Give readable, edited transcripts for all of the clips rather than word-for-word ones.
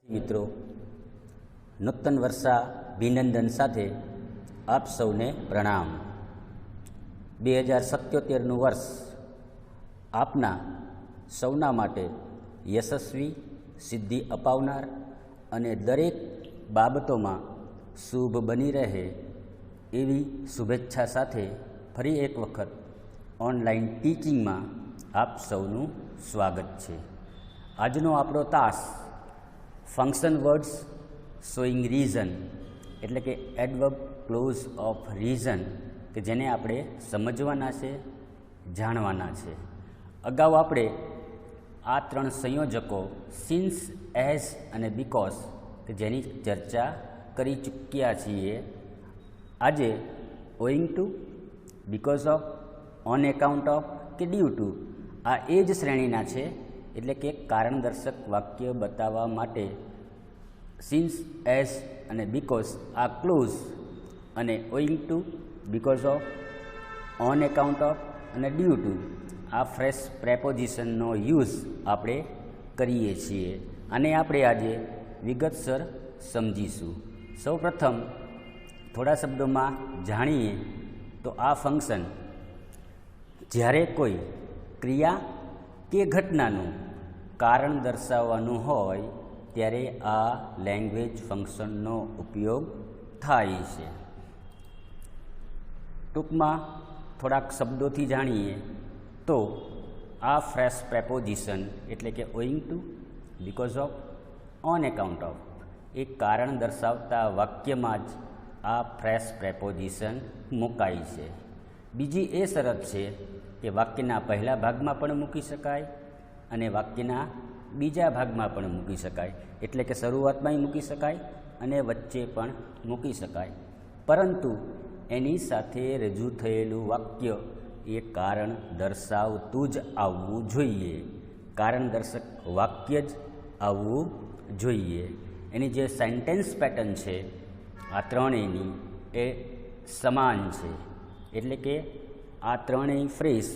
મિત્રો, નૂતન વર્ષા અભિનંદન સાથે આપ સૌને પ્રણામ। 2077નું વર્ષ આપના સૌના માટે યશસ્વી, સિદ્ધિ અપાવનાર અને દરેક બાબતોમાં શુભ બની રહે એવી શુભેચ્છા સાથે ફરી એક વખત ઓનલાઈન ટીચિંગમાં આપ સૌનું સ્વાગત છે। આજનો આપણો તાસ ફંક્શન વર્ડ્સ શોઈંગ રીઝન એટલે કે એડવર્બ ક્લોઝ ઓફ રીઝન કે જેને આપણે સમજવાના છે, જાણવાના છે। અગાઉ આપણે આ ત્રણ સંયોજકો સિન્સ, એઝ અને બીકોઝ કે જેની ચર્ચા કરી ચૂક્યા છીએ। આજે owing to, because of, on account of કે ડ્યુ ટુ આ એ જ શ્રેણીના છે। એટલે કે કારણદર્શક વાક્ય બતાવવા માટે સિન્સ, એઝ અને બીકોઝ આ ક્લોઝ અને owing to, because of, on account of અને ડ્યુ ટુ આ ફ્રેશ પ્રેપોઝિશનનો યુઝ આપણે કરીએ છીએ। આને આપણે આજે વિગતસર સમજીશું। સૌપ્રથમ થોડા શબ્દોમાં જાણીએ તો આ ફંક્શન જ્યારે કોઈ ક્રિયા કે ઘટનાનું કારણ દર્શાવવાનું હોય ત્યારે આ લેંગ્વેજ ફંક્શનનો ઉપયોગ થાય છે। ટૂંકમાં થોડાક શબ્દોથી જાણીએ તો આ ફ્રેશ પ્રેપોઝિશન એટલે કે owing to, because of, on account of એ કારણ દર્શાવતા વાક્યમાં જ આ ફ્રેશ પ્રેપોઝિશન મુકાય છે। બીજી એ શરત છે કે વાક્યના પહેલા ભાગમાં પણ મૂકી શકાય અને વાક્યના બીજા ભાગમાં પણ મૂકી શકાય। એટલે કે શરૂઆતમાંય મૂકી શકાય અને વચ્ચે પણ મૂકી શકાય, પરંતુ એની સાથે રજૂ થયેલું વાક્ય એ કારણ દર્શાવતું જ આવવું જોઈએ, કારણ દર્શક વાક્ય જ આવવું જોઈએ। એની જે સેન્ટેન્સ પેટર્ન છે આ ત્રણેયની એ સમાન છે। એટલે કે આ ત્રણેય ફ્રેઝ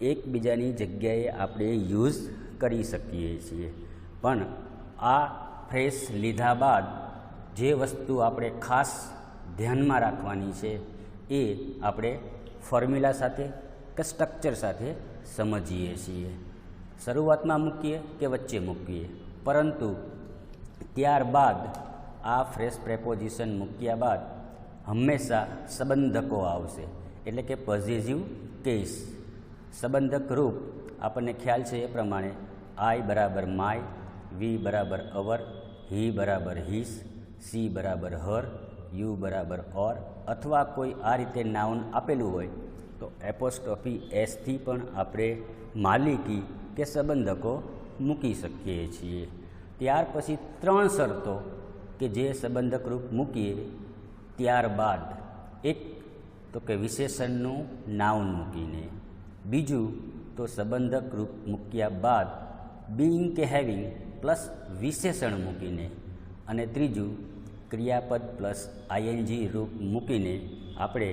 એકબીજાની જગ્યાએ આપણે યુઝ કરી શકીએ છીએ, પણ આ ફ્રેઝ લીધા બાદ જે વસ્તુ આપણે ખાસ ધ્યાનમાં રાખવાની છે એ આપણે ફોર્મ્યુલા સાથે કે સ્ટ્રક્ચર સાથે સમજીએ છીએ। શરૂઆતમાં મૂકીએ કે વચ્ચે મૂકીએ, પરંતુ ત્યારબાદ આ ફ્રેશ પ્રેપોઝિશન મૂક્યા બાદ હંમેશા સંબંધકો આવશે, એટલે કે પોઝિટિવ કેસ। સંબંધક રૂપ આપણને ખ્યાલ છે એ પ્રમાણે આઈ બરાબર માય, વી બરાબર અવર, હી બરાબર હિસ, સી બરાબર હર, યુ બરાબર ઓર, અથવા કોઈ આ રીતે નાઉન આપેલું હોય તો એપોસ્ટ્રોફી એસથી પણ આપણે માલિકી કે સંબંધકો મૂકી શકીએ છીએ। ત્યાર પછી ત્રણ શરતો કે જે સંબંધક રૂપ મૂકીએ ત્યારબાદ, એક તો કે વિશેષણનું નાઉન મૂકીને, બીજું તો સંબંધક રૂપ મૂક્યા બાદ બીઇંગ કે હેવિંગ પ્લસ વિશેષણ મૂકીને, અને ત્રીજું ક્રિયાપદ પ્લસ આઈએનજી રૂપ મૂકીને આપણે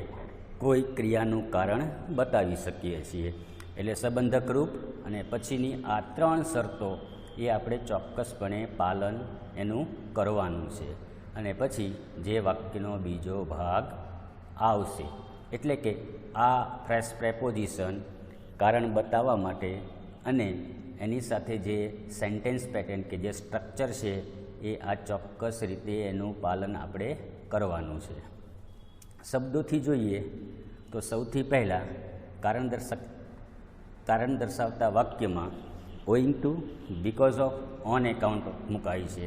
કોઈ ક્રિયાનું કારણ બતાવી શકીએ છીએ। એટલે સંબંધક રૂપ અને પછીની આ ત્રણ શરતો એ આપણે ચોક્કસપણે પાલન એનું કરવાનું છે, અને પછી જે વાક્યનો બીજો ભાગ આવશે। એટલે કે આ ફ્રેશ પ્રેપોઝિશન કારણ બતાવવા માટે અને એની સાથે જે સેન્ટેન્સ પેટર્ન કે જે સ્ટ્રક્ચર છે એ આ ચોક્કસ રીતે એનું પાલન આપણે કરવાનું છે। શબ્દોથી જોઈએ તો સૌથી પહેલાં કારણ દર્શાવતા વાક્યમાં owing to, because of, on account of મુકાય છે।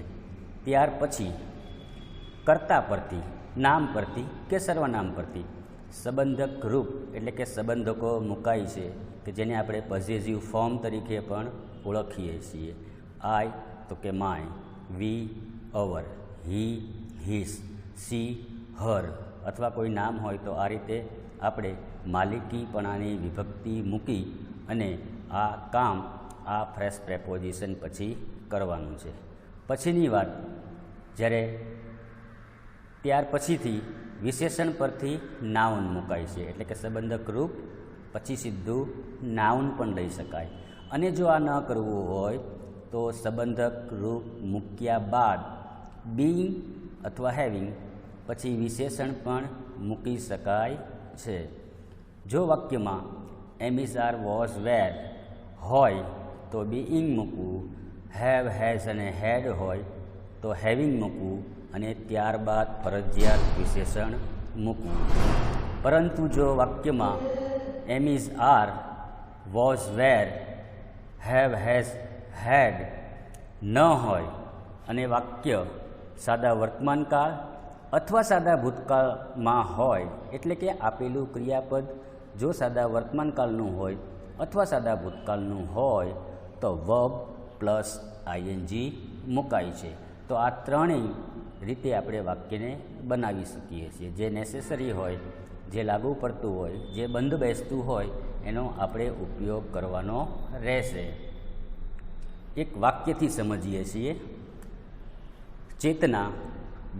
ત્યાર પછી કર્તા પરથી, નામ પરથી કે સર્વનામ પરથી સંબંધક રૂપ એટલે કે સંબંધકો મુકાય છે કે જેને આપણે પોઝિટિવ ફોર્મ તરીકે પણ ઓળખીએ છીએ। આઈ તો કે my, we our, he his, she her, અથવા કોઈ નામ હોય તો આ રીતે આપણે માલિકીપણાની વિભક્તિ મૂકી અને આ કામ આ ફ્રેશ પ્રેપોઝિશન પછી કરવાનું છે। પછીની વાત, જ્યારે ત્યાર પછીથી વિશેષણ પરથી નાઉન મુકાય છે, એટલે કે સંબંધક રૂપ પછી સીધું નાઉન પણ લઈ શકાય। અને જો આ ન કરવું હોય તો સંબંધક રૂપ મૂક્યા બાદ બીઇંગ અથવા હેવિંગ પછી વિશેષણ પણ મૂકી શકાય છે. જો વાક્યમાં એમ ઇઝ આર વોઝ વેર હોય તો બીઇંગ મૂકવું, હેવ હેઝ અને હેડ હોય તો હેવિંગ મૂકવું અને ત્યારબાદ ફરજિયાત વિશેષણ મૂકવું. પરંતુ જો વાક્યમાં am is are was were have has had ન હોય અને વાક્ય સાદા વર્તમાનકાળ અથવા સાદા ભૂતકાળમાં હોય, એટલે કે આપેલું ક્રિયાપદ જો સાદા વર્તમાનકાળનું હોય અથવા સાદા ભૂતકાળનું હોય તો વર્બ પ્લસ આઈએનજી મુકાય છે. તો આ ત્રણેય રીતે આપણે વાક્યને બનાવી શકીએ છીએ. જે નેસેસરી હોય, જે લાગુ પડતું હોય, જે બંધ બેસતું હોય એનો આપણે ઉપયોગ કરવાનો રહેશે. એક વાક્યથી સમજીએ છીએ. ચેતના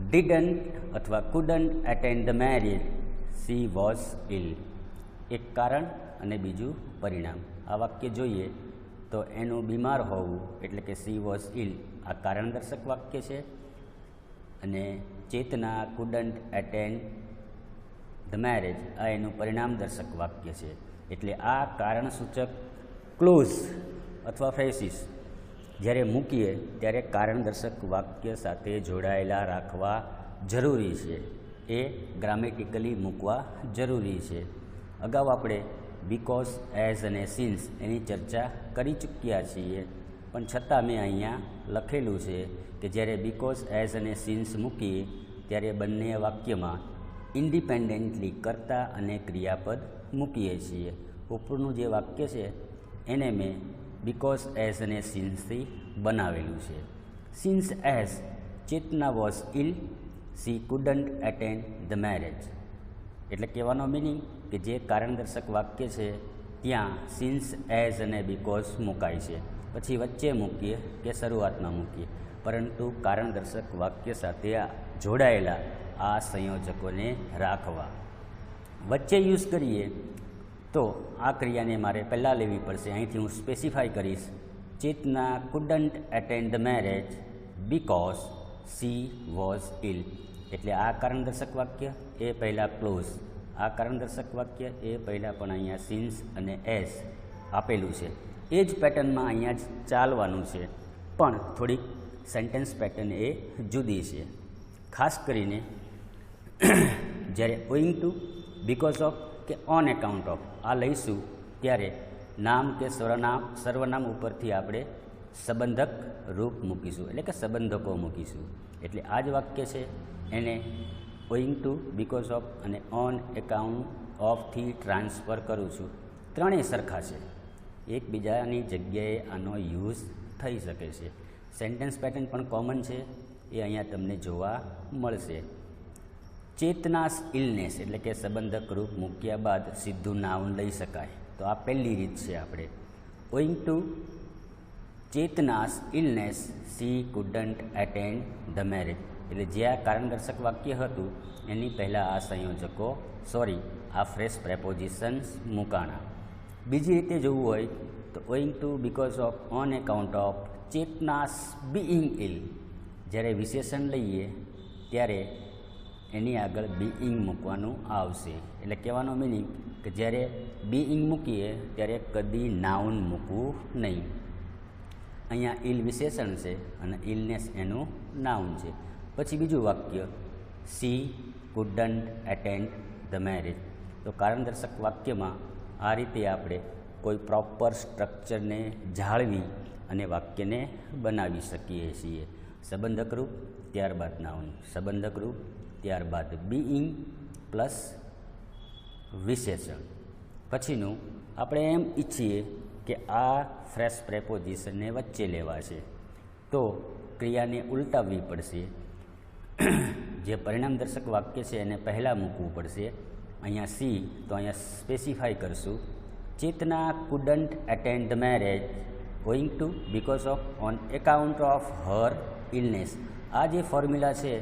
ડીડન્ટ અથવા couldn't attend the marriage, she was ill. એક કારણ અને બીજું પરિણામ. આ વાક્ય જોઈએ તો એનું બીમાર હોવું એટલે કે સી વોઝ ઇલ આ કારણદર્શક વાક્ય છે અને ચેતના કુડન્ટ એટેન્ડ ધ મેરેજ આ એનું પરિણામદર્શક વાક્ય છે. એટલે આ કારણસૂચક ક્લોઝ અથવા ફ્રેસીસ જ્યારે મૂકીએ ત્યારે કારણદર્શક વાક્ય સાથે જોડાયેલા રાખવા જરૂરી છે. એ ગ્રામેટિકલી મૂકવા જરૂરી છે. અગાઉ આપણે બીકોઝ, એઝ અને સિન્સ એની ચર્ચા કરી ચૂક્યા છીએ, પણ છતાં મેં અહીંયા લખેલું છે કે જ્યારે બીકોઝ, એઝ અને સિન્સ મૂકીએ ત્યારે બંને વાક્યમાં ઇન્ડિપેન્ડન્ટલી કર્તા અને ક્રિયાપદ મૂકીએ છીએ. ઉપરનું જે વાક્ય છે એને મેં બીકોઝ, એઝ અને સિન્સથી બનાવેલું છે. Since as Chetana was ill, she couldn't attend the marriage. એટલે કહેવાનો મિનિંગ કે જે કારણદર્શક વાક્ય છે ત્યાં સિન્સ, એઝ અને બીકોઝ મુકાય છે. પછી વચ્ચે મૂકીએ કે શરૂઆતમાં મૂકીએ, પરંતુ કારણદર્શક વાક્ય સાથે જોડાયેલા આ સંયોજકોને રાખવા. વચ્ચે યુઝ કરીએ તો આ ક્રિયાને મારે પહેલાં લેવી પડશે. અહીંથી હું સ્પેસિફાઈ કરીશ. Chetna couldn't attend the marriage because she was ill. એટલે આ કારણદર્શક વાક્ય એ પહેલાં ક્લોઝ, આ કારણદર્શક વાક્ય એ પહેલાં પણ અહીંયા સિન્સ અને એઝ આપેલું છે. એ જ પેટર્નમાં અહીંયા જ ચાલવાનું છે, પણ થોડીક સેન્ટેન્સ પેટર્ન એ જુદી છે. ખાસ કરીને જ્યારે ઓઈંગ ટુ, બીકોઝ ઓફ કે ઓન એકાઉન્ટ ઓફ આ લઈશું ત્યારે નામ કે સર્વનામ ઉપરથી આપણે સંબંધક રૂપ મૂકીશું, એટલે કે સંબંધકો મૂકીશું. એટલે આ જ વાક્ય છે એને ઓઈંગ ટુ, બીકોઝ ઓફ અને ઓન એકાઉન્ટ ઓફથી ટ્રાન્સફર કરું છું. ત્રણેય સરખા છે, એકબીજાની જગ્યાએ આનો યુઝ થઈ શકે છે. સેન્ટેન્સ પેટર્ન પણ કોમન છે, એ અહીંયા તમને જોવા મળશે. ચેતનાસ ઇલનેસ એટલે કે સંબંધક રૂપ મૂક્યા બાદ સીધું નાઉન લઈ શકાય, તો આ પહેલી રીત છે. આપણે owing to Chetna's illness she couldn't attend the marriage, એટલે જે આ કારણદર્શક વાક્ય હતું એની પહેલાં આ સંયોજકો આ ફ્રેશ પ્રેપોઝિશન્સ મૂકાણા. બીજી રીતે જોવું હોય તો owing to, because of, on account of Chetna's being ill. જ્યારે વિશેષણ લઈએ ત્યારે એની આગળ બીઇંગ મૂકવાનું આવશે. એટલે કહેવાનો મિનિંગ કે જ્યારે બીઇંગ મૂકીએ ત્યારે કદી નાઉન મૂકવું નહીં. અહીંયા ઇલ વિશેષણ છે અને ઇલનેસ એનું નાઉન છે. પછી બીજું વાક્ય C couldn't attend the marriage. તો કારણદર્શક વાક્યમાં આ રીતે આપણે કોઈ પ્રોપર સ્ટ્રક્ચરને જાળવી અને વાક્યને બનાવી શકીએ છીએ. સંબંધક રૂપ, ત્યારબાદ નાઉન, સંબંધક રૂપ, ત્યારબાદ બીઇંગ પ્લસ વિશેષણ. પછીનું આપણે એમ ઈચ્છીએ કે આ ફ્રેશ પ્રેપોઝિશનને વચ્ચે લેવા છે, તો ક્રિયાને ઉલટાવવી પડશે. જે પરિણામદર્શક વાક્ય છે એને પહેલાં મૂકવું પડશે. અહીંયા સી તો અહીંયા સ્પેસિફાઈ કરશું. Chetna couldn't attend the marriage owing to, because of, on account of her illness. આ જે ફોર્મ્યુલા છે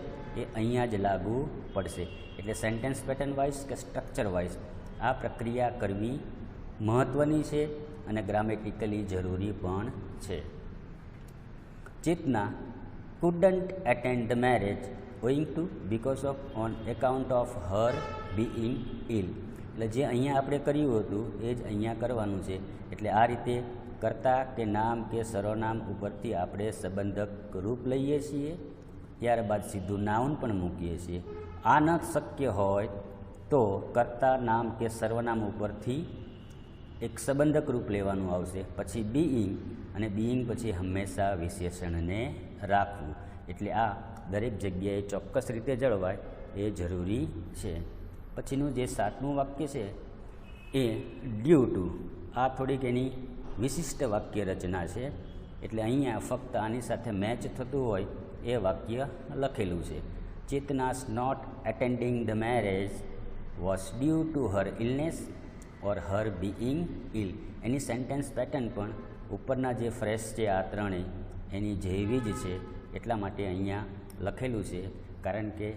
એ અહીંયા જ લાગુ પડશે. એટલે સેન્ટેન્સ પેટર્ન વાઇઝ કે સ્ટ્રક્ચર વાઇઝ આ પ્રક્રિયા કરવી મહત્ત્વની છે અને ગ્રામેટિકલી જરૂરી પણ છે. ચેતના couldn't attend the marriage owing to because of on account of her being ill. એટલે જે અહીંયા આપણે કર્યું હતું એ જ અહીંયા કરવાનું છે. એટલે આ રીતે કર્તા કે નામ કે સર્વનામ ઉપરથી આપણે સંબંધક રૂપ લઈએ છીએ, ત્યારબાદ સીધું નાઉન પણ મૂકીએ છીએ. આ ન શક્ય હોય તો કર્તા નામ કે સર્વનામ ઉપરથી એક સંબંધક રૂપ લેવાનું આવશે, પછી બીઈંગ, અને બીઈંગ પછી હંમેશા વિશેષણને રાખવું. એટલે આ દરેક જગ્યાએ ચોક્કસ રીતે જળવાય એ જરૂરી છે. પછીનું જે 7મું વાક્ય છે એ ડ્યુ ટુ. આ થોડીક એની વિશિષ્ટ વાક્ય રચના છે. એટલે અહીંયા ફક્ત આની સાથે મેચ થતું હોય એ વાક્ય લખેલું છે. Chetna's not attending the marriage was due to her illness or her being ill. એની સેન્ટેન્સ પેટર્ન પણ ઉપરના જે ફ્રેઝ છે આ ત્રણેય એની જેવી જ છે. એટલા માટે અહીંયા લખેલું છે, કારણ કે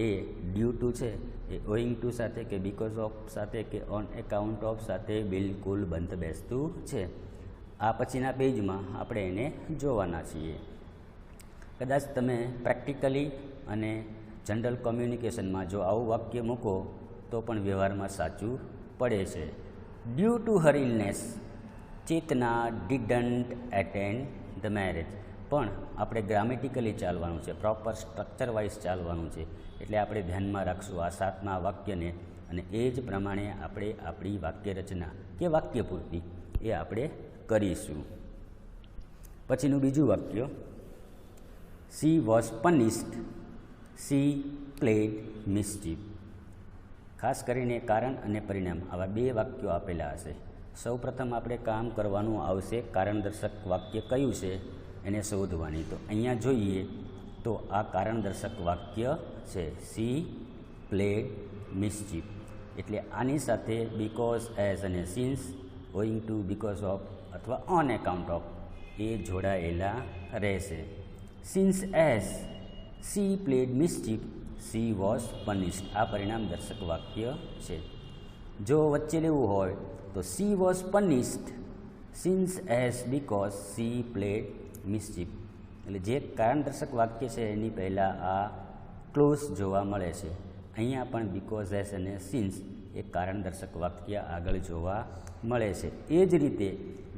એ ડ્યુ ટુ છે એ ઓઈંગ ટુ સાથે કે બીકોઝ ઓફ સાથે કે ઓન એકાઉન્ટ ઓફ સાથે બિલકુલ બંધ બેસતું છે. આ પછીના પેજમાં આપણે એને જોવાના છીએ. કદાચ તમે પ્રેક્ટિકલી અને જનરલ કોમ્યુનિકેશનમાં જો આવું વાક્ય મૂકો તો પણ વ્યવહારમાં સાચું પડે છે. Due to her illness Chetana didn't attend the marriage. પણ આપણે ગ્રામેટિકલી ચાલવાનું છે, પ્રોપર સ્ટ્રક્ચર વાઇઝ ચાલવાનું છે. એટલે આપણે ધ્યાનમાં રાખશું આ 7મા વાક્યને, અને એ જ પ્રમાણે આપણે આપણી વાક્ય રચના કે વાક્ય પૂર્તિ એ આપણે કરીશું. પછીનું બીજું વાક્ય, C was punished, C played mischief. ખાસ કરીને કારણ અને પરિણામ આવા 2 વાક્યો આપેલા હશે. સૌપ્રથમ આપણે કામ કરવાનું આવશે કારણદર્શક વાક્ય કયું છે એને શોધવાની. તો અહીંયા જોઈએ તો આ કારણદર્શક વાક્ય છે, સી પ્લેડ મિસ્ચીફ. એટલે આની સાથે બીકોઝ એઝ અને since, owing to, because of અથવા ઓન એકાઉન્ટ ઓફ એ જોડાયેલા રહેશે. Since as she played mischief she was punished. આ પરિણામ દર્શક વાક્ય છે. જો વચ્ચે લેવું હોય તો C was punished since as because she played mischief. એટલે જે કારણદર્શક વાક્ય છે એની પહેલાં આ ક્લોઝ જોવા મળે છે. અહીંયા પણ બીકોઝ એઝ અને સિન્સ એ કારણદર્શક વાક્ય આગળ જોવા મળે છે. એ જ રીતે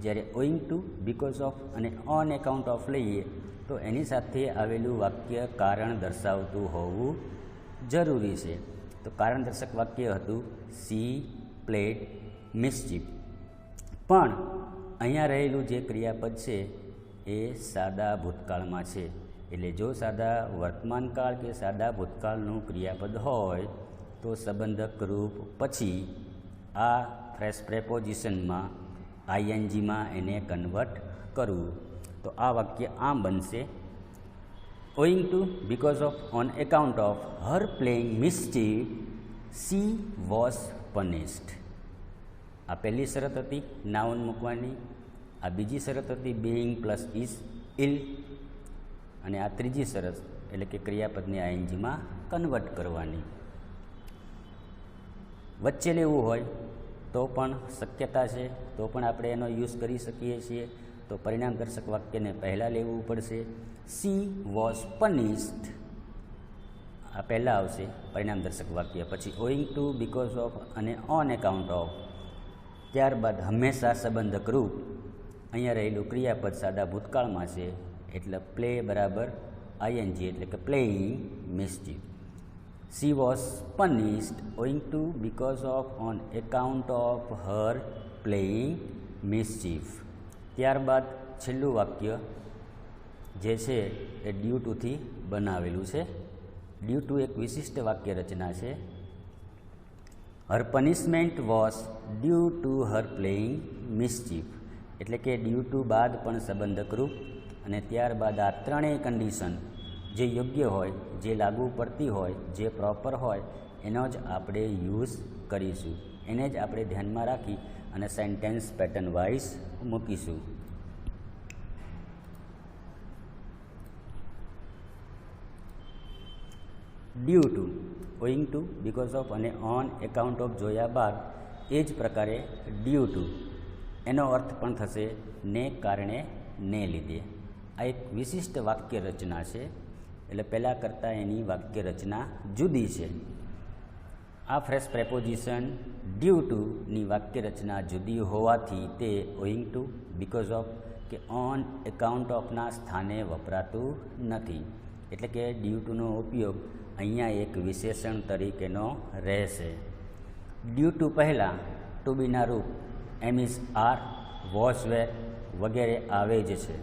જ્યારે ઓઈંગ ટુ, બીકોઝ ઓફ અને ઓન એકાઉન્ટ ઓફ લઈએ તો એની સાથે આવેલું વાક્ય કારણ દર્શાવતું હોવું જરૂરી છે. તો કારણદર્શક વાક્ય હતું સી પ્લેડ મિસ્ચીફ. પણ અહીંયા રહેલું જે ક્રિયાપદ છે એ સાદા ભૂતકાળમાં છે. એટલે જો સાદા વર્તમાનકાળ કે સાદા ભૂતકાળનું ક્રિયાપદ હોય તો સંબંધક રૂપ પછી આ ફ્રેશ પ્રેપોઝિશનમાં આઈએનજીમાં એને કન્વર્ટ કરવું. તો આ વાક્ય આમ બનશે, owing to, because of, on account of her playing mischief she was punished. આ પહેલી શરત હતી નાઉન મૂકવાની, આ બીજી શરત હતી બીઈંગ પ્લસ ઇઝ ઇલ, અને આ ત્રીજી શરત એટલે કે ક્રિયાપદને આઈએનજીમાં કન્વર્ટ કરવાની. વચ્ચે લેવું હોય તો પણ શક્યતા છે, તો પણ આપણે એનો યુઝ કરી શકીએ છીએ. તો પરિણામ દર્શક વાક્યને પહેલાં લેવું પડશે. સી વોઝ પનિશ્ડ આ પહેલાં આવશે પરિણામ દર્શક વાક્ય, પછી ઓઈંગ ટુ, બીકોઝ ઓફ અને ઓન એકાઉન્ટ ઓફ, ત્યારબાદ હંમેશા સંબંધક રૂપ. અહીંયા રહેલું ક્રિયાપદ સાદા ભૂતકાળમાં છે એટલે પ્લે બરાબર આઈએનજી એટલે કે playing mischief. She was punished owing to, because of, on account of her playing mischief. ત્યારબાદ છેલ્લું વાક્ય જે છે એ ડ્યુ ટુથી બનાવેલું છે. ડ્યુ ટુ એક વિશિષ્ટ વાક્ય રચના છે. Her punishment was due to her playing mischief. એટલે કે ડ્યુ ટુ બાદ પણ સંબંધક રૂપ, અને ત્યારબાદ આ ત્રણેય કન્ડિશન જે યોગ્ય હોય, જે લાગુ પડતી હોય, જે પ્રોપર હોય એનો જ આપણે યુઝ કરીશું. એને જ આપણે ધ્યાનમાં રાખી અને સેન્ટેન્સ પેટર્ન વાઇઝ મૂકીશું. Due to, owing to, because of અને ઓન એકાઉન્ટ ઓફ જોયા બાદ એ જ પ્રકારે ડ્યુ ટુ એનો અર્થ પણ થશે ને કારણે, ને લીધે. આ એક વિશિષ્ટ વાક્ય રચના છે, એટલે પહેલાં કરતાં એની વાક્ય રચના જુદી છે. આ ફ્રેશ પ્રેપોઝિશન ડ્યુ ટુની વાક્ય રચના જુદી હોવાથી તે ઓઈંગ ટુ, બીકોઝ ઓફ કે ઓન એકાઉન્ટ ઓફના સ્થાને વપરાતું નથી. એટલે કે ડ્યુ ટુનો ઉપયોગ અહીંયા એક વિશેષણ તરીકેનો રહેશે. ડ્યુ ટુ પહેલાં ટુ બીના રૂપ એમ ઇઝ, આર, વોઝ, વેર વગેરે આવે જ છે.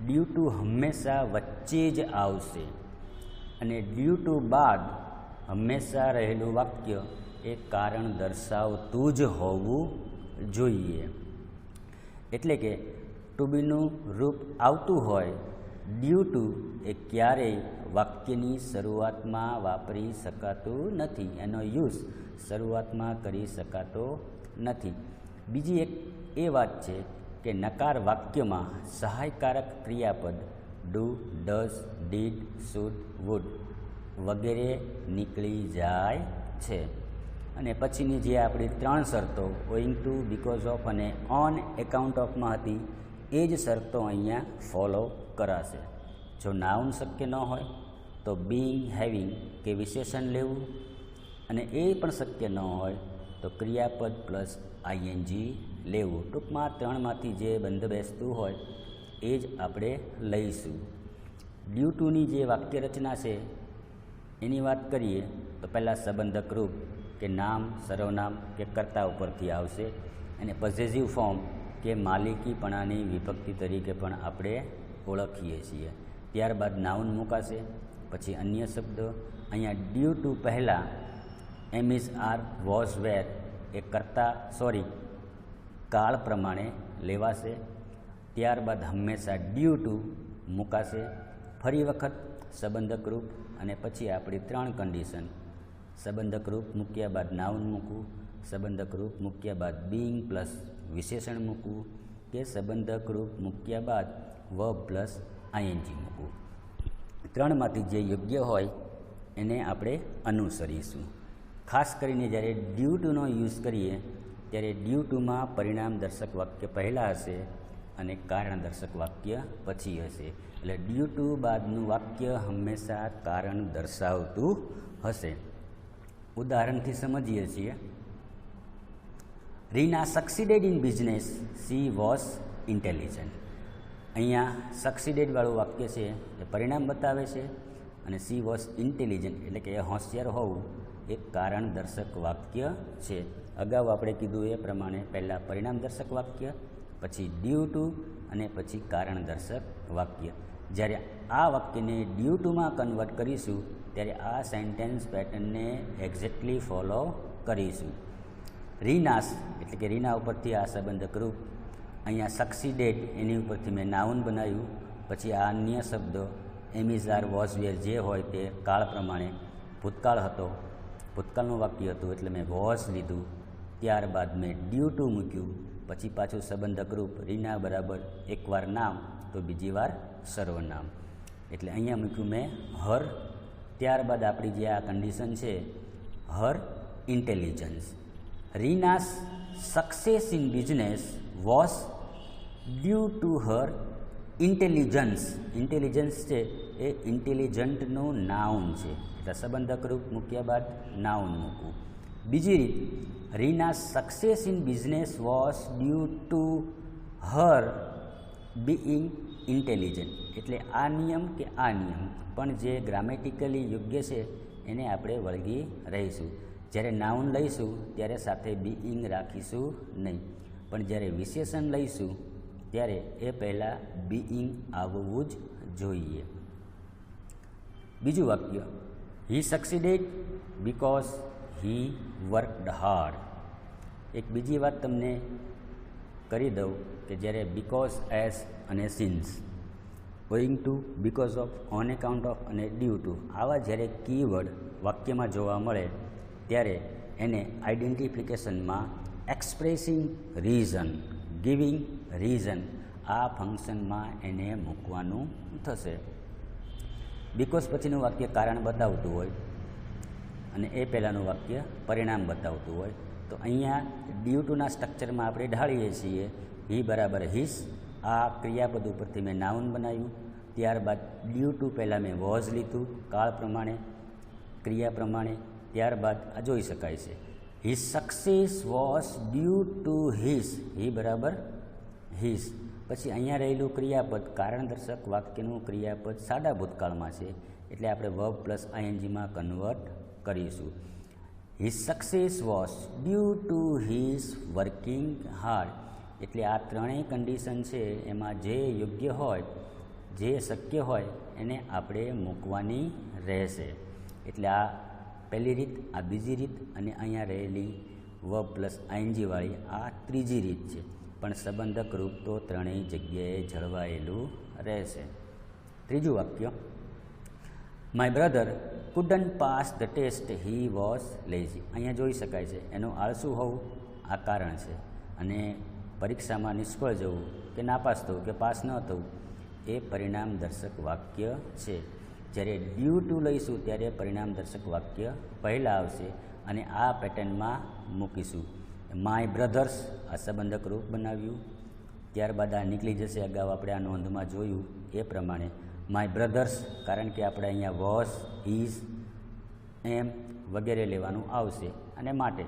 ડ્યુ ટુ હંમેશા વચ્ચે જ આવશે અને ડ્યુ ટુ બાદ હંમેશા રહેલું વાક્ય એ કારણ દર્શાવતું જ હોવું જોઈએ. એટલે કે ટુ બીનું રૂપ આવતું હોય, ડ્યુ ટુ એ ક્યારેય વાક્યની શરૂઆતમાં વાપરી શકાતું નથી, એનો યુઝ શરૂઆતમાં કરી શકાતો નથી. બીજી એક એ વાત છે કે નકાર વાક્યમાં સહાયકારક ક્રિયાપદ do, does, did, should, would વગેરે નીકળી જાય છે. અને પછીની જે આપણી 3 શરતો ઓઈંગ ટુ, બીકોઝ ઓફ અને ઓન એકાઉન્ટ ઓફમાં હતી એ જ શરતો અહીંયા ફોલો કરાશે. જો નાઉન શક્ય ન હોય તો બીઇંગ, હેવિંગ કે વિશેષણ લેવું, અને એ પણ શક્ય ન હોય તો ક્રિયાપદ પ્લસ આઈએનજી લેવું. ટૂંકમાં 3માંથી જે બંધ બેસતું હોય એ જ આપણે લઈશું. ડ્યુ ટુની જે વાક્ય રચના છે એની વાત કરીએ તો પહેલાં સંબંધક રૂપ કે નામ, સર્વનામ કે કર્તા ઉપરથી આવશે, અને પોઝેસિવ ફોર્મ કે માલિકીપણાની વિભક્તિ તરીકે પણ આપણે ઓળખીએ છીએ. ત્યારબાદ નાઉન મુકાશે, પછી અન્ય શબ્દો. અહીંયા ડ્યુ ટુ પહેલાં એમ ઇઝ, આર, વોઝ, વેર એ કાળ પ્રમાણે લેવાશે. ત્યારબાદ હંમેશા ડ્યુ ટુ મુકાશે, ફરી વખત સંબંધક રૂપ, અને પછી આપણી 3 કન્ડિશન. સંબંધક રૂપ મૂક્યા બાદ નાઉન મૂકવું, સંબંધક રૂપ મૂક્યા બાદ બીઇંગ પ્લસ વિશેષણ મૂકવું, કે સંબંધક રૂપ મૂક્યા બાદ વર્બ પ્લસ આઈએનજી મૂકવું. 3માંથી જે યોગ્ય હોય એને આપણે અનુસરીશું. ખાસ કરીને જ્યારે ડ્યુ ટુનો યુઝ કરીએ ત્યારે ડ્યુ ટુમાં પરિણામ દર્શક વાક્ય પહેલાં હશે અને કારણ દર્શક વાક્ય પછી હશે. એટલે ડ્યુ ટુ બાદનું વાક્ય હંમેશા કારણ દર્શાવતું હશે. ઉદાહરણથી સમજીએ છીએ. Reena succeeded in business, she was intelligent. અહીંયા સક્સીડેડવાળું વાક્ય છે એ પરિણામ બતાવે છે, અને સી વોઝ ઇન્ટેલિજન્ટ એટલે કે એ હોશિયાર હોવું એક કારણ દર્શક વાક્ય છે. અગાઉ આપણે કીધું એ પ્રમાણે પહેલાં પરિણામ દર્શક વાક્ય, પછી ડ્યુ ટુ, અને પછી કારણ દર્શક વાક્ય. જ્યારે આ વાક્યને ડ્યુ ટુમાં કન્વર્ટ કરીશું ત્યારે આ સેન્ટેન્સ પેટર્નને એક્ઝેક્ટલી ફોલો કરીશું. રીનાસ એટલે કે રીના ઉપરથી આ સંબંધક રૂપ, અહીંયા સક્સીડેડ એની ઉપરથી મેં નાઉન બનાવ્યું, પછી આ અન્ય શબ્દો એમ ઇઝ, આર, વોઝ, વેર જે હોય તે કાળ પ્રમાણે ભૂતકાળ હતો, ભૂતકાળનું વાક્ય હતું એટલે મેં વોઝ લીધું. ત્યારબાદ મેં ડ્યુ ટુ મૂક્યું, પછી પાછું સંબંધક રૂપ રીના બરાબર એકવાર નામ તો બીજી વાર સર્વનામ, એટલે અહીંયા મૂક્યું મેં હર. ત્યારબાદ આપણી જે આ કન્ડિશન છે her intelligence. Reena's success in business was due to her intelligence. Intelligence છે એ ઇન્ટેલિજન્ટનું નાઉન છે, એટલે સંબંધક રૂપ મૂક્યા બાદ નાઉન મૂકવું. બીજી રીત, Reena success in business was due to her being intelligent. એટલે આ નિયમ કે આ નિયમ પણ જે ગ્રામેટિકલી યોગ્ય છે એને આપણે વળગી રહીશું. જ્યારે નાઉન લઈશું ત્યારે સાથે બીઇંગ રાખીશું નહીં, પણ જ્યારે વિશેષણ લઈશું ત્યારે એ પહેલાં બીઇંગ આવવું જ જોઈએ. બીજું વાક્ય, he succeeded because he worked hard. એક બીજી વાત તમને કરી દઉં કે જ્યારે બીકોઝ, એઝ અને since, owing to, because of, on account of અને ડ્યુ ટુ આવા જ્યારે કીવર્ડ વાક્યમાં જોવા મળે ત્યારે એને આઈડેન્ટિફિકેશનમાં એક્સપ્રેસિંગ રીઝન, ગિવિંગ રીઝન આ ફંક્શનમાં એને મૂકવાનું થશે. બીકોઝ પછીનું વાક્ય કારણ બતાવતું હોય અને એ પહેલાંનું વાક્ય પરિણામ બતાવતું હોય તો અહીંયા ડ્યુ ટુના સ્ટ્રક્ચરમાં આપણે ઢાળીએ છીએ હી બરાબર હિસ, આ ક્રિયાપદ ઉપરથી મેં નાઉન બનાવ્યું, ત્યારબાદ ડ્યુ ટુ પહેલાં મેં વોઝ લીધું કાળ પ્રમાણે, ક્રિયા પ્રમાણે, ત્યારબાદ આ જોઈ શકાય છે his success was due to his, he બરાબર હિઝ. પછી અહીંયા રહેલું ક્રિયાપદ કારણદર્શક વાક્યનું ક્રિયાપદ સાદા ભૂતકાળમાં છે એટલે આપણે વર્બ પ્લસ આઈએનજીમાં કન્વર્ટ કરીશું. His success was due to his working hard. એટલે આ ત્રણેય કન્ડિશન છે એમાં જે યોગ્ય હોય, જે શક્ય હોય એને આપણે મૂકવાની રહેશે. એટલે આ પહેલી રીત, આ બીજી રીત અને અહીંયા રહેલી વર્બ પ્લસ આઈએનજીવાળી આ ત્રીજી રીત છે. પણ સંબંધક રૂપ તો ત્રણેય જગ્યાએ જળવાયેલું રહેશે. ત્રીજું વાક્ય, my brother couldn't pass the test he was lazy. અહીંયા જોઈ શકાય છે એનું આળસુ હોવું આ કારણ છે અને પરીક્ષામાં નિષ્ફળ જવું કે નાપાસ થવું કે પાસ ન થવું એ પરિણામ દર્શક વાક્ય છે. જ્યારે ડ્યુ ટુ લઈશું ત્યારે પરિણામ દર્શક વાક્ય પહેલાં આવશે અને આ પેટર્નમાં મૂકીશું. માય બ્રધર્સ આ સંબંધક રૂપ બનાવ્યું, ત્યારબાદ આ નીકળી જશે, અગાઉ આપણે આ નોંધમાં જોયું એ પ્રમાણે માય બ્રધર્સ, કારણ કે આપણે અહીંયા વોઝ, ઇઝ, એમ વગેરે લેવાનું આવશે અને માટે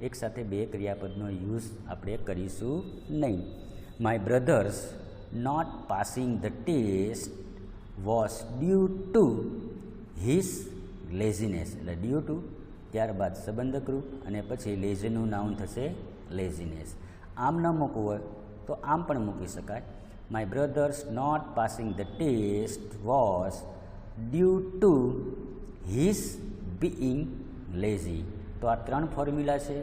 એકસાથે બે ક્રિયાપદનો યુઝ આપણે કરીશું નહીં. My brother's not passing the test was due to his laziness. એટલે ડ્યુ ટુ, ત્યારબાદ સંબંધક રૂપ અને પછી લેઝીનું નાઉન થશે લેઝીનેસ. આમ ન મૂકવું હોય તો આમ પણ મૂકી શકાય. My brother's not passing the test was due to his being lazy. તો આ ત્રણ ફોર્મ્યુલા છે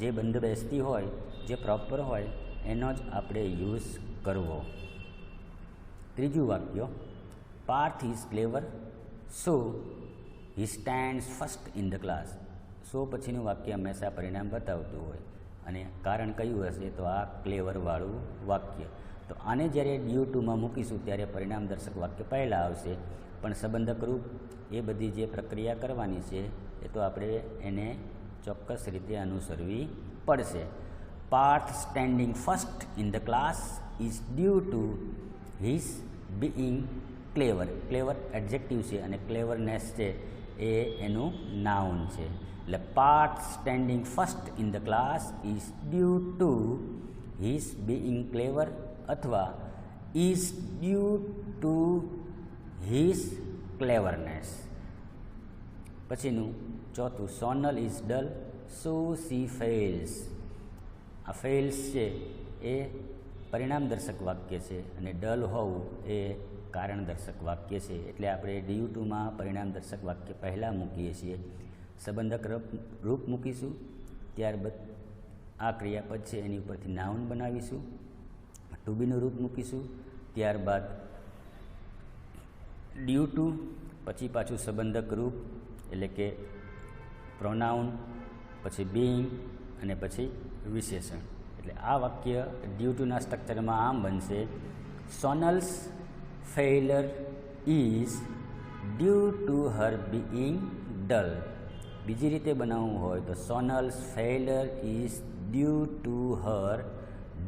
જે બંધબેસતી હોય, જે પ્રોપર હોય એનો જ આપણે યુઝ કરવો. ત્રીજું વાક્ય, Parth is clever so he stands first in the class. So પછીનું વાક્ય હંમેશા પરિણામ બતાવતું હોય અને કારણ કયું હશે તો આ ક્લેવરવાળું વાક્ય. તો આને જ્યારે ડ્યુ ટુમાં મૂકીશું ત્યારે પરિણામ દર્શક વાક્ય પહેલાં આવશે, પણ સંબંધક રૂપ એ બધી જે પ્રક્રિયા કરવાની છે એ તો આપણે એને ચોક્કસ રીતે અનુસરવી પડશે. Parth standing first in the class is due to his being clever. Clever adjective છે અને ક્લેવરનેસ છે એ એનું નાઉન છે. એટલે Parth standing first in the class is due to his being clever અથવા is due to his cleverness. પછીનું ચોથું, Sonal is dull so she fails. આ ફેલ્સ છે એ પરિણામ દર્શક વાક્ય છે અને ડલ હોવું એ કારણ દર્શક વાક્ય છે. એટલે આપણે ડ્યુ ટુમાં પરિણામ દર્શક વાક્ય પહેલાં મૂકીએ છીએ, સંબંધક રૂપ મૂકીશું, ત્યારબાદ આ ક્રિયાપદ છે એની ઉપરથી નાઉન બનાવીશું, ટુ બીનું રૂપ મૂકીશું, ત્યારબાદ ડ્યુ ટુ, પછી પાછું સંબંધક રૂપ એટલે કે પ્રોનાઉન, પછી બીઇંગ અને પછી વિશેષણ. એટલે આ વાક્ય ડ્યુ ટુના સ્ટ્રક્ચરમાં આમ બનશે, Sonal's failure is due to her being dull. બીજી રીતે બનાવવું હોય તો Sonal's failure is due to her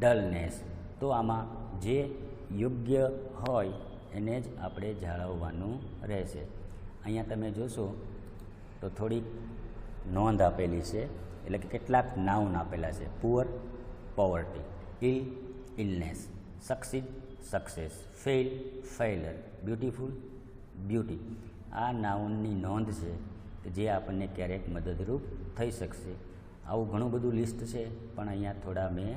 dullness. તો આમાં જે યોગ્ય હોય એને જ આપણે જાળવવાનું રહેશે. અહીંયા તમે જોશો તો થોડીક નોંધ આપેલી છે, એટલે કે કેટલાક નાઉન આપેલા છે. Poor, poverty, ill, illness, succeed, success, fail, failure, beautiful, beauty. આ નાઉનની નોંધ છે કે જે આપણને ક્યારેક મદદરૂપ થઈ શકશે. આવું ઘણું બધું લિસ્ટ છે પણ અહીંયા થોડા મેં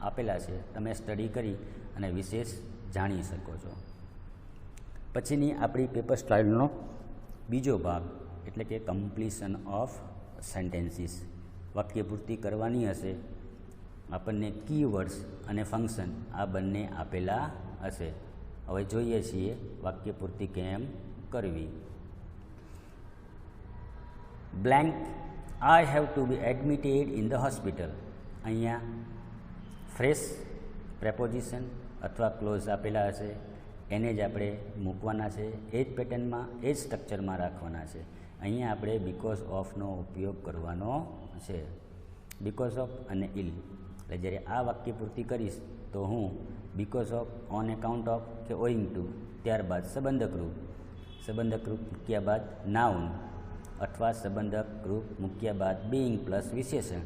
આપેલા છે, તમે સ્ટડી કરી અને વિશેષ જાણી શકો છો. પછીની આપણી પેપર સ્ટાઇલનો બીજો ભાગ એટલે કે કમ્પ્લીશન ઓફ સેન્ટેન્સીસ. વાક્ય પૂર્તિ કરવાની હશે, આપણને કીવર્ડ્સ અને ફંક્શન આ બંને આપેલા હશે. હવે જોઈએ છીએ વાક્ય પૂર્તિ કેમ કરવી. Blank I have to be admitted in the hospital. અહીંયા ફ્રેશ પ્રેપોઝિશન અથવા ક્લોઝ આપેલા હશે, એને જ આપણે મૂકવાના છે. એ જ પેટર્નમાં, એ જ સ્ટ્રક્ચરમાં રાખવાના છે. અહીંયા આપણે બીકોઝ ઓફનો ઉપયોગ કરવાનો છે. બીકોઝ ઓફ અને ઇલ. એટલે જ્યારે આ વાક્ય પૂર્તિ કરીશ તો હું because of, on account of કે ઓઈંગ ટુ, ત્યારબાદ સંબંધક રૂપ મૂક્યા બાદ નાઉન અથવા સંબંધક રૂપ મૂક્યા બાદ બીઈંગ પ્લસ વિશેષણ,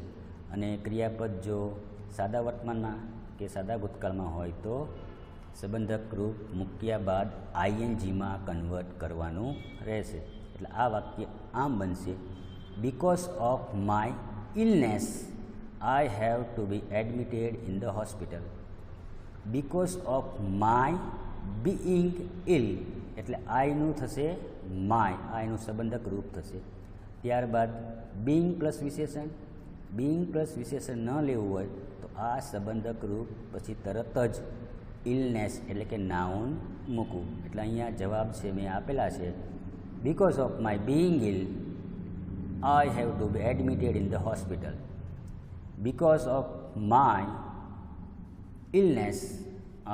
અને ક્રિયાપદ જો સાદા વર્તમાનમાં કે સાદા ભૂતકાળમાં હોય તો સંબંધક રૂપ મૂક્યા બાદ આઈએનજીમાં કન્વર્ટ કરવાનું રહેશે. એટલે આ વાક્ય આમ બનશે: because of my illness I have to be admitted in the hospital. Because of my being ill, એટલે આઈનું થશે માય, આઈનું સંબંધક રૂપ થશે. ત્યારબાદ બીઈંગ પ્લસ વિશેષણ ન લેવું હોય તો આ સંબંધક રૂપ પછી તરત જ ઇલનેસ એટલે કે નાઉન મૂકવું. એટલે અહીંયા જવાબ છે મેં આપેલા છે: because of my being ill I have to be admitted in the hospital. Because of my illness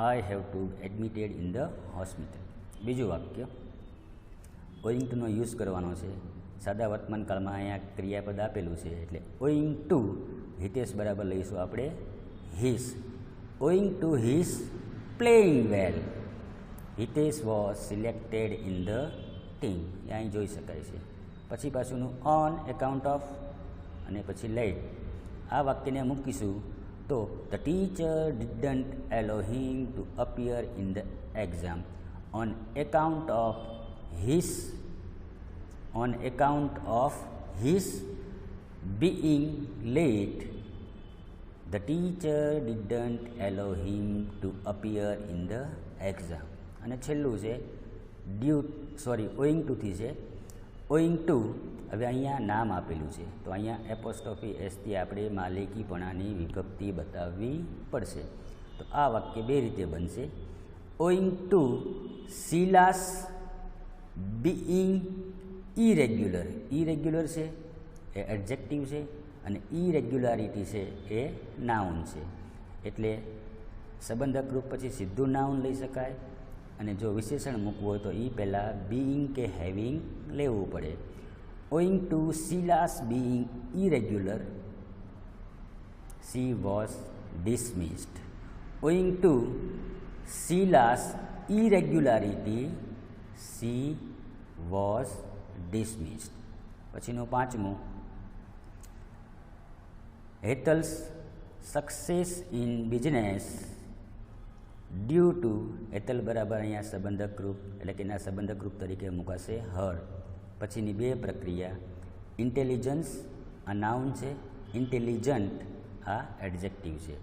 I have to admitted in the hospital. બીજું વાક્ય ઓઈંગ ટુનો યુઝ કરવાનો છે. સાદા વર્તમાન કાળમાં અહીંયા ક્રિયાપદ આપેલું છે એટલે ઓઈંગ ટુ હિતેશ બરાબર લઈશું આપણે his. Owing to his playing well Hitesh was selected in the team. એ અહીં જોઈ શકાય છે. પછી પાછુંનું ઓન એકાઉન્ટ ઓફ અને પછી લેટ. આ વાક્યને મૂકીશું તો the teacher didn't allow him to appear in the exam on account of his being late. The teacher didn't allow him to appear in the exam. અને છેલ્લું છે owing to થી છે. owing to હવે અહીંયા નામ આપેલું છે તો અહીંયા એપોસ્ટ્રોફી એસથી આપણે માલિકીપણાની વિભક્તિ બતાવવી પડશે. તો આ વાક્ય બે રીતે બનશે: owing to Sheila's being irregular. Irregular છે એ એડજેક્ટિવ છે અને ઇરેગ્યુલારિટી છે એ નાઉન છે. એટલે સંબંધક રૂપ પછી સીધું નાઉન લઈ શકાય, અને જો વિશેષણ મૂકવું હોય તો એ પહેલાં બીઈંગ કે હેવિંગ લેવું પડે. owing to Sheila's being irregular, she was dismissed. owing to Sheila's irregularity, she was dismissed. પછીનું પાંચમું, Hetal's success in business due Hetal બરાબર અહીંયા સંબંધક રૂપ એટલે કે એના સંબંધક રૂપ તરીકે મૂકાશે હર. પછીની બે પ્રક્રિયા, ઇન્ટેલિજન્સ આ નાઉન છે, ઇન્ટેલિજન્ટ આ એડજેક્ટિવ છે.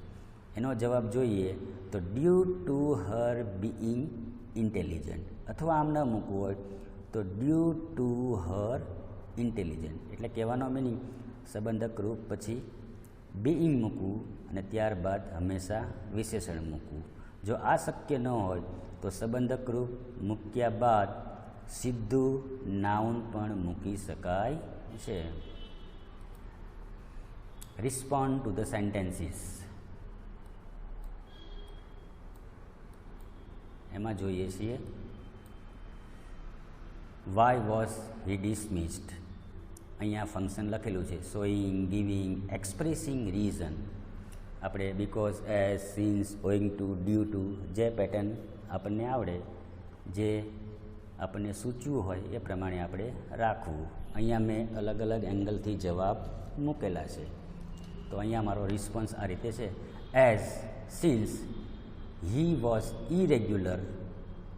એનો જવાબ જોઈએ તો due to her being intelligent, અથવા આમ ન મૂકવું હોય તો ડ્યુ ટુ હર ઇન્ટેલિજન્ટ. એટલે કહેવાનો મિનિંગ સંબંધક રૂપ પછી બીઈંગ મૂકવું અને ત્યારબાદ હંમેશા વિશેષણ મૂકવું. જો આ શક્ય ન હોય તો સંબંધક રૂપ મૂક્યા બાદ સીધું નાઉન પણ મૂકી શકાય છે. Respond to the sentences. એમાં જોઈએ છીએ વાય વોઝ હી ડિસમિસ્ડ. અહીંયા ફંક્શન લખેલું છે શોઈંગ, ગિવિંગ, એક્સપ્રેસિંગ રીઝન. આપણે because, as, since, owing to, due to જે પેટર્ન આપણને આવડે, જે આપણને સૂચવું હોય એ પ્રમાણે આપણે રાખવું. અહીંયા મેં અલગ અલગ એંગલથી જવાબ મૂકેલા છે. તો અહીંયા મારો રિસ્પોન્સ આ રીતે છે: as, since he was irregular,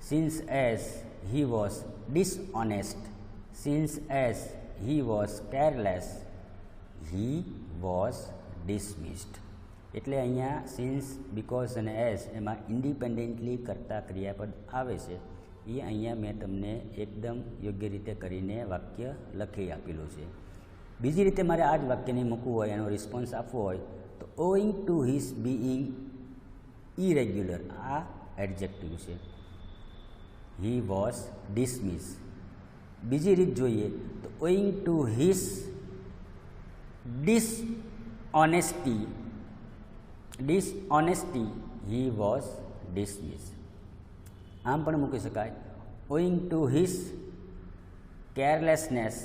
since as he was dishonest, since as he was careless, he was dismissed. એટલે અહીંયા સિન્સ, બીકોઝ અને એઝ એમાં ઇન્ડિપેન્ડન્ટલી કરતા ક્રિયાપદ આવે છે. એ અહીંયા મેં તમને એકદમ યોગ્ય રીતે કરીને વાક્ય લખી આપેલું છે. બીજી રીતે મારે આ જ વાક્યને મૂકવું હોય, એનો રિસ્પોન્સ આપવો હોય તો owing to his being irregular આ એડજેક્ટિવ છે. He was dismiss. બીજી રીત જોઈએ તો owing to his dishonesty he was dismiss. આમ પણ મૂકી શકાય owing to his carelessness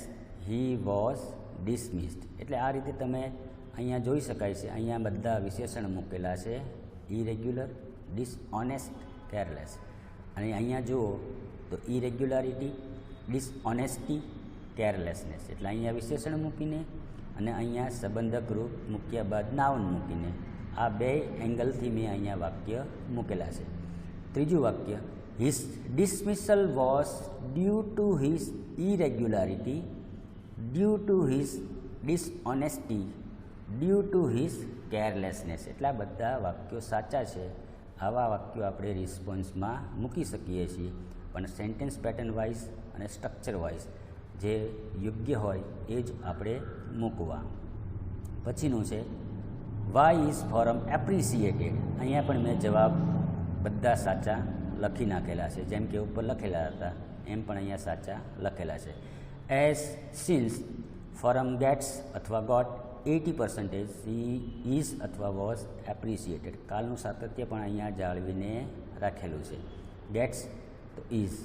he was dismissed. એટલે આ રીતે તમે અહીંયા જોઈ શકાય છે. અહીંયા બધા વિશેષણ મૂકેલા છે: ઇરેગ્યુલર, ડિસઓનેસ્ટ, કેરલેસ. અને અહીંયા જુઓ તો ઇરેગ્યુલારિટી, ડિસઓનેસ્ટી, કેરલેસનેસ. એટલે અહીંયા વિશેષણ મૂકીને અને અહીંયા સંબંધક રૂપ મૂક્યા બાદ નાઉન મૂકીને આ બે એંગલથી મેં અહીંયા વાક્ય મૂકેલા છે. ત્રીજું વાક્ય, his dismissal was due to his irregularity, due to his dishonesty, due to his carelessness. એટલા બધા વાક્યો સાચા છે. આવા વાક્યો આપણે રિસ્પોન્સમાં મૂકી શકીએ છીએ, પણ સેન્ટેન્સ પેટર્ન વાઇઝ અને સ્ટ્રક્ચર વાઇઝ જે યોગ્ય હોય એ જ આપણે મૂકવા. પછીનું છે વાય ઇઝ ફોરમ એપ્રિસિએટેડ. અહીંયા પણ મેં જવાબ બધા સાચા લખી નાખેલા છે, જેમ કે ઉપર લખેલા હતા એમ પણ અહીંયા સાચા લખેલા છે. એઝ સિન્સ ફોરમ ગેટ્સ અથવા ગોટ 80% હી ઇઝ અથવા વોઝ એપ્રિસિએટેડ. કાલનું સાતત્ય પણ અહીંયા જાળવીને રાખેલું છે. ગેટ્સ તો ઇઝ,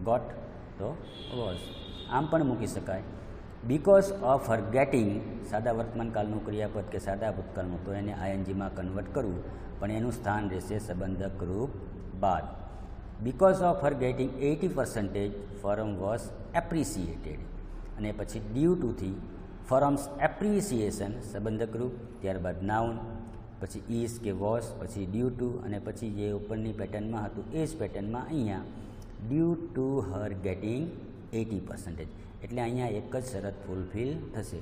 ગોટ તો વોઝ, આમ પણ મૂકી શકાય. બિકોઝ ઓફ હર ગેટિંગ, સાદા વર્તમાનકાળનું ક્રિયાપદ કે સાદા ભૂતકાળનું, તો એને આઈએનજીમાં કન્વર્ટ કરવું, પણ એનું સ્થાન રહેશે સંબંધક રૂપ બાદ. Because of her getting 80% forum was appreciated. અને પછી ડ્યુ ટુથી ફોરમ્સ એપ્રિસિએશન સંબંધક રૂપ, ત્યારબાદ નાઉન, પછી ઇઝ કે વોઝ, પછી ડ્યુ ટુ, અને પછી જે ઉપરની પેટર્નમાં હતું એ જ પેટર્નમાં અહીંયા ડ્યુ ટુ હર ગેટિંગ 80%. એટલે અહીંયા એક જ શરત ફૂલફિલ થશે.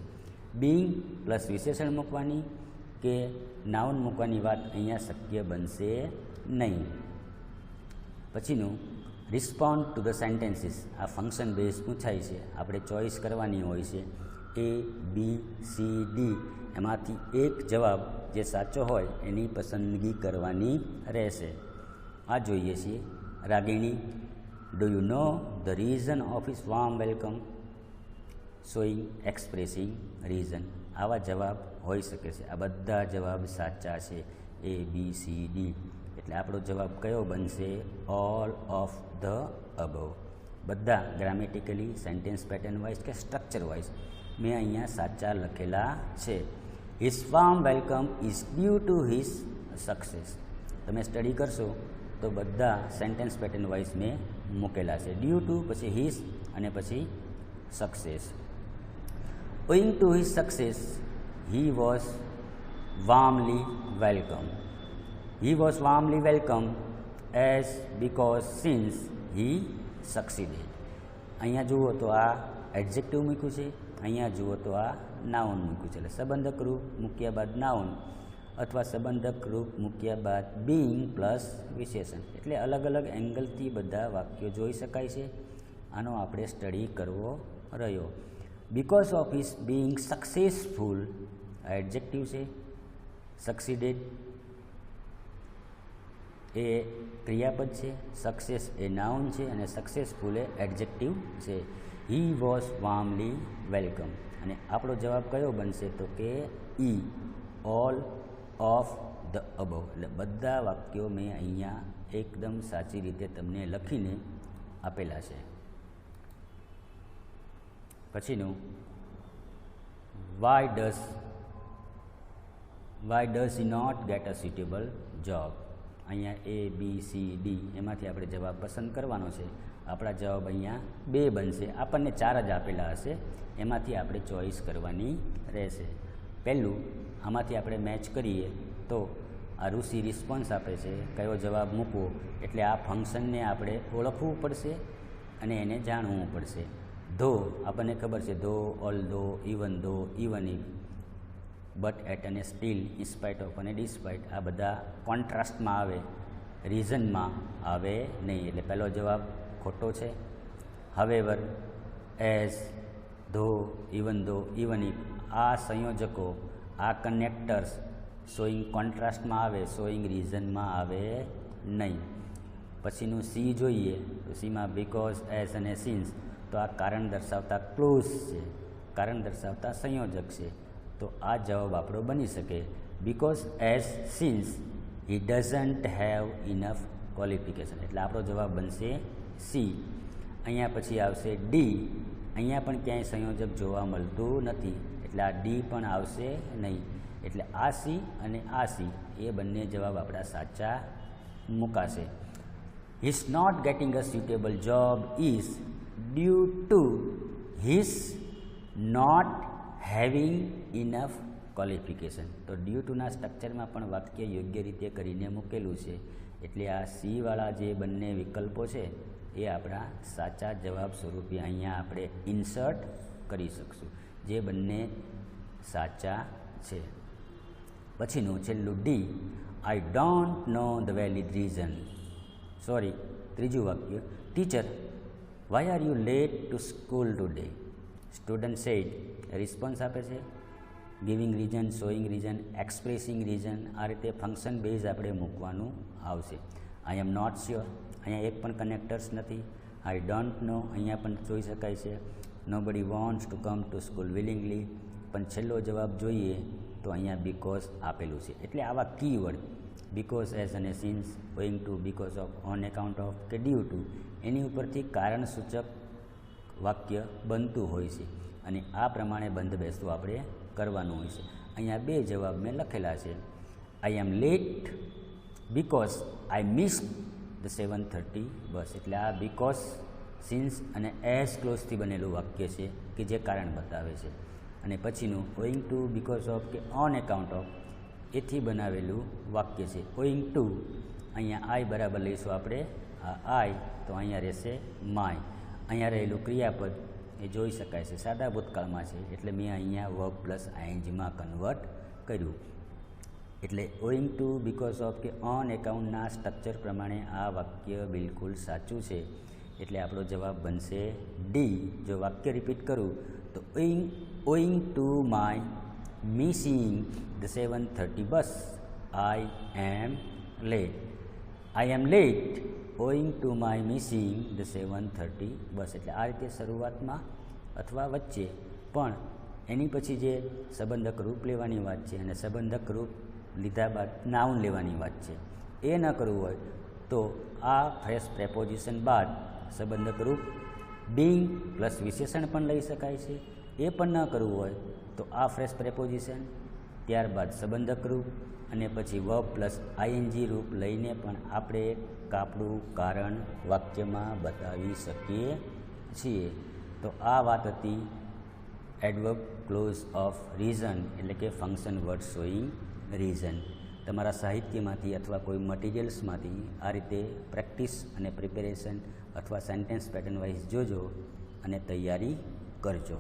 બિંગ પ્લસ વિશેષણ મૂકવાની કે નાઉન મૂકવાની વાત અહીંયા શક્ય બનશે નહીં. પછીનું રિસ્પોન્ડ ટુ ધ સેન્ટેન્સીસ. આ ફંક્શન બેઝ પૂછાય છે, આપણે ચોઈસ કરવાની હોય છે A, B, C, D. એમાંથી એક જવાબ જે સાચો હોય એની પસંદગી કરવાની રહેશે. આ જોઈએ છીએ. Ragini, do you know the reason of his warm welcome, showing, expressing reason. આવા જવાબ હોઈ શકે છે. આ બધા જવાબ સાચા છે, A, B, C, D. એટલે આપણો જવાબ કયો બનશે? All of the above. બધા ગ્રામેટિકલી, સેન્ટેન્સ પેટર્ન વાઇઝ કે સ્ટ્રક્ચર વાઇઝ મેં અહીંયા સાચા લખેલા છે. His warm welcome is due to his success. તમે સ્ટડી કરશો તો બધા સેન્ટેન્સ પેટર્ન વાઇઝ મેં મૂકેલા છે. ડ્યુ ટુ, પછી હિઝ અને પછી success. Owing to his success he was warmly welcome. He was warmly welcome as because since he succeeded. અહીંયા જુઓ તો આ એડજેક્ટિવ મૂક્યું છે, અહીંયા જુઓ તો આ નાઉન મૂક્યું છે. એટલે સંબંધક રૂપ મૂક્યા બાદ નાઉન અથવા સંબંધક રૂપ મૂક્યા બાદ બિંગ પ્લસ વિશેષણ. એટલે અલગ અલગ એંગલથી બધા વાક્યો જોઈ શકાય છે. આનો આપણે સ્ટડી કરવો રહ્યો. Because of his Bing successful, આ એડજેક્ટિવ છે. સક્સીડેડ એ ક્રિયાપદ છે, સક્સેસ એ નાઉન છે અને સક્સેસફુલ એ એડજેક્ટિવ છે. He was warmly welcome. અને આપણો જવાબ કયો બનશે? તો કે E, all of the above. એટલે બધા વાક્યો મેં અહીંયા એકદમ સાચી રીતે તમને લખીને આપેલા છે. પછીનું why does he not get a suitable job. અહીંયા A, B, C, D એમાંથી આપણે જવાબ પસંદ કરવાનો છે. આપણા જવાબ અહીંયા 2 બનશે. આપણને 4 જ આપેલા હશે, એમાંથી આપણે ચોઈસ કરવાની રહેશે. પહેલું, આમાંથી આપણે મેચ કરીએ તો આ ઋષિ રિસ્પોન્સ આપે છે, કયો જવાબ મૂકવો. એટલે આ ફંક્શનને આપણે ઓળખવું પડશે અને એને જાણવું પડશે. ધો આપણને ખબર છે, ધો, ઓલ ધો, ઇવન ઇફ, બટ, એટ અને સ્ટીલ, ઇન્સ્પાઇટ ઓફ અને ડિસ્પાઇટ, આ બધા કોન્ટ્રાસ્ટમાં આવે, રીઝનમાં આવે નહીં. એટલે પહેલો જવાબ ખોટો છે. હાવેવર, એઝ, ધો, ઇવન ઇફ, આ સંયોજકો, આ કનેક્ટર્સ શોઈંગ કોન્ટ્રાસ્ટમાં આવે, શોઈંગ રીઝનમાં આવે નહીં. પછીનું સી જોઈએ તો સીમાં બીકોઝ, એઝ અને સિન્સ, તો આ કારણ દર્શાવતા ક્લોઝ છે, કારણ દર્શાવતા સંયોજક છે. તો આ જવાબ આપણો બની શકે. Because, as, since he doesn't have enough qualification. એટલે આપણો જવાબ બનશે સી. અહીંયા પછી આવશે ડી. અહીંયા પણ ક્યાંય સંયોજક જોવા મળતું નથી, એટલે આ ડી પણ આવશે નહીં. એટલે આ સી અને આ સી એ બંને જવાબ આપણા સાચા મૂકાશે. He's not getting a suitable job is due to his not having enough qualification. તો ડ્યુ ટુના સ્ટ્રક્ચરમાં પણ વાક્ય યોગ્ય રીતે કરીને મૂકેલું છે, એટલે આ સીવાળા જે બંને વિકલ્પો છે એ આપણા સાચા જવાબ સ્વરૂપે અહીંયા આપણે ઇન્સર્ટ કરી શકશું, જે બંને સાચા છે. પછીનું છેલ્લું D, I don't know the valid reason. Sorry, ત્રીજું વાક્ય, teacher why are you late to school today. Student said, response આપે છે, giving reason, showing reason, expressing reason. આ રીતે ફંક્શન બેઝ આપણે મૂકવાનું આવશે. આઈ એમ નોટ શ્યોર, અહીંયા એક પણ કનેક્ટર્સ નથી. આઈ ડોન્ટ નો અહીંયા પણ જોઈ શકાય છે. Nobody wants to come to school willingly, પણ છેલ્લો જવાબ જોઈએ તો અહીંયા બીકોઝ આપેલું છે. એટલે આવા કીવર્ડ બીકોઝ, એઝ અને since, owing to, because of, on account of કે ડ્યુ ટુ, એની ઉપરથી કારણસૂચક વાક્ય બનતું હોય છે અને આ પ્રમાણે બંધ બેસતું આપણે કરવાનું હોય છે. અહીંયા બે જવાબ મેં લખેલા છે. I am late because I miss the 7:30 bus. એટલે આ બીકોઝ, સિન્સ અને એઝ ક્લોઝથી બનેલું વાક્ય છે કે જે કારણ બતાવે છે. અને પછીનું ઓઈંગ ટુ, બીકોઝ ઓફ કે ઓન એકાઉન્ટ ઓફ, એથી બનાવેલું વાક્ય છે. ઓઈંગ ટુ, અહીંયા આઈ બરાબર લઈશું આપણે, આ આઈ તો અહીંયા રહેશે માય. અહીંયા રહેલું ક્રિયાપદ એ જોઈ શકાય છે સાદા ભૂતકાળમાં છે, એટલે મેં અહીંયા વર્બ પ્લસ આઈએનજીમાં કન્વર્ટ કર્યું. એટલે ઓઈંગ ટુ, બીકોઝ ઓફ કે ઓન એકાઉન્ટના સ્ટ્રક્ચર પ્રમાણે આ વાક્ય બિલકુલ સાચું છે, એટલે આપણો જવાબ બનશે ડી. જો વાક્ય રિપીટ કરું તો owing to my missing the 7:30 bus I am late. I am late owing to my missing the 7:30 bus. એટલે આ રીતે શરૂઆતમાં અથવા વચ્ચે, પણ એની પછી જે સંબંધક રૂપ લેવાની વાત છે અને સંબંધક રૂપ લીધા બાદ નાઉન લેવાની વાત છે, એ ન કરવું હોય તો આ ફ્રેશ પ્રેપોઝિશન બાદ સંબંધક રૂપ બીંગ પ્લસ વિશેષણ પણ લઈ શકાય છે. એ પણ ન કરવું હોય તો આ ફ્રેશ પ્રેપોઝિશન, ત્યારબાદ સંબંધક રૂપ અને પછી વર્બ પ્લસ આઈએનજી રૂપ લઈને પણ આપણે આપણું કારણ વાક્યમાં બતાવી શકીએ છીએ. તો આ વાત હતી એડવર્બ ક્લોઝ ઓફ રીઝન, એટલે કે ફંક્શન વર્ડ શોઈંગ રીઝન. તમારા સાહિત્યમાંથી અથવા કોઈ મટીરિયલ્સમાંથી આ રીતે પ્રેક્ટિસ અને પ્રિપેરેશન અથવા સેન્ટેન્સ પેટર્ન વાઇઝ જોજો અને તૈયારી કરજો.